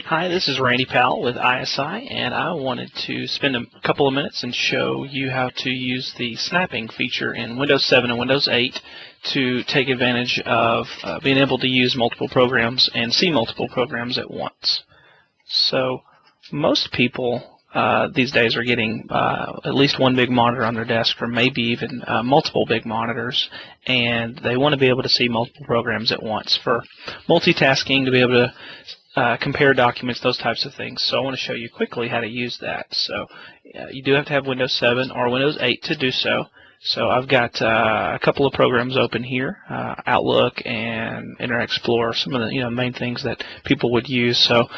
Hi, this is Randy Powell with ISI, and I wanted to spend a couple of minutes and show you how to use the snapping feature in Windows 7 and Windows 8 to take advantage of being able to use multiple programs and see multiple programs at once. So most people these days are getting at least one big monitor on their desk, or maybe even multiple big monitors, and they want to be able to see multiple programs at once for multitasking, to be able to compare documents, those types of things. So I want to show you quickly how to use that. So you do have to have Windows 7 or Windows 8 to do so. So I've got a couple of programs open here, Outlook and Internet Explorer, some of the main things that people would use. So,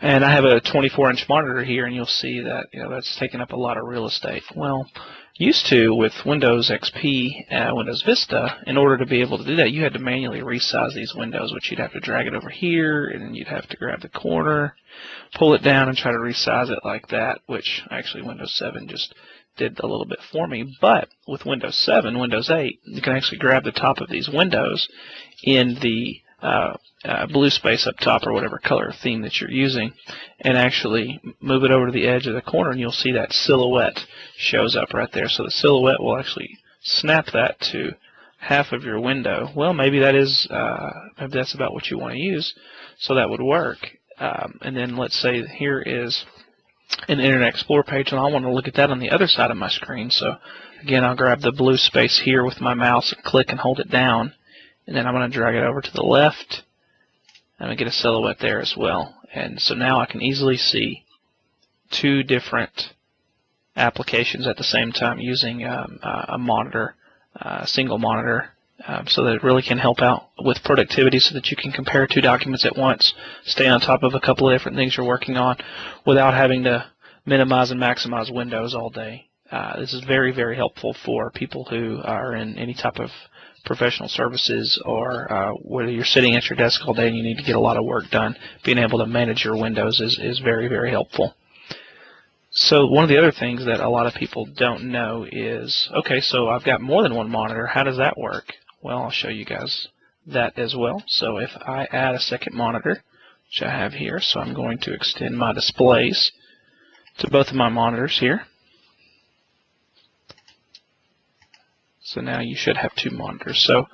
and I have a 24-inch monitor here, and you'll see that that's taking up a lot of real estate. Well, used to with Windows XP, Windows Vista, in order to be able to do that, you had to manually resize these windows, which you'd have to drag it over here, and then you'd have to grab the corner, pull it down, and try to resize it like that, which actually Windows 7 just did a little bit for me. But with Windows 7, Windows 8, you can actually grab the top of these windows in the blue space up top, or whatever color theme that you're using, and actually move it over to the edge of the corner, and you'll see that silhouette shows up right there. So the silhouette will actually snap that to half of your window. Well, maybe that's about what you want to use, so that would work. And then let's say here is an Internet Explorer page, and I want to look at that on the other side of my screen. So again, I'll grab the blue space here with my mouse and click and hold it down, and then I'm going to drag it over to the left. I'm going to get a silhouette there as well. And so now I can easily see two different applications at the same time using a monitor, a single monitor, so that it really can help out with productivity, so that you can compare two documents at once, stay on top of a couple of different things you're working on without having to minimize and maximize windows all day. This is very, very helpful for people who are in any type of professional services, or whether you're sitting at your desk all day and you need to get a lot of work done. Being able to manage your windows is very, very helpful. So one of the other things that a lot of people don't know is, okay, so I've got more than one monitor. How does that work? Well, I'll show you guys that as well. So if I add a second monitor, which I have here, so I'm going to extend my displays to both of my monitors here. So now you should have two monitors. So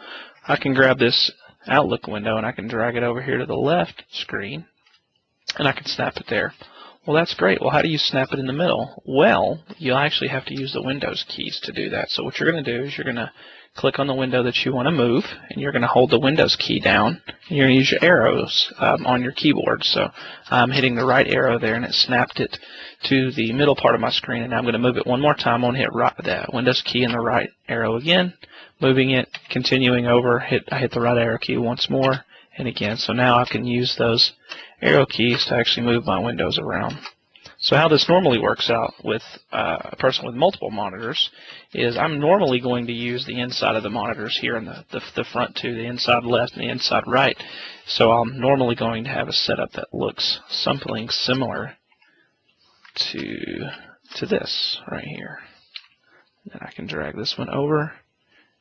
I can grab this Outlook window and I can drag it over here to the left screen, and I can snap it there. Well, that's great. Well, how do you snap it in the middle? Well, you'll actually have to use the Windows keys to do that. So what you're going to do is you're going to click on the window that you want to move, and you're going to hold the Windows key down, and you're going to use your arrows on your keyboard. So I'm hitting the right arrow there, and it snapped it to the middle part of my screen. And now I'm going to move it one more time. I'm going to hit the Windows key and the right arrow again, moving it, continuing over. I hit the right arrow key once more, and again. So now I can use those arrow keys to actually move my windows around. So how this normally works out with a person with multiple monitors is I'm normally going to use the inside of the monitors here in the front two, the inside left and the inside right. So I'm normally going to have a setup that looks something similar to this right here. And I can drag this one over,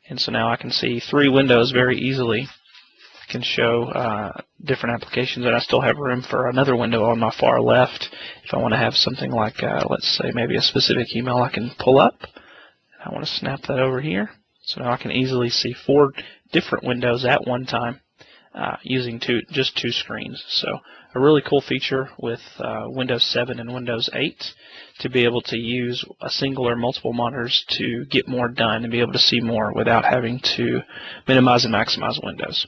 and so now I can see three windows very easily. I can show different applications, and I still have room for another window on my far left. If I want to have something like, let's say, maybe a specific email I can pull up. I want to snap that over here. So now I can easily see four different windows at one time using just two screens. So a really cool feature with Windows 7 and Windows 8 to be able to use a single or multiple monitors to get more done and be able to see more without having to minimize and maximize windows.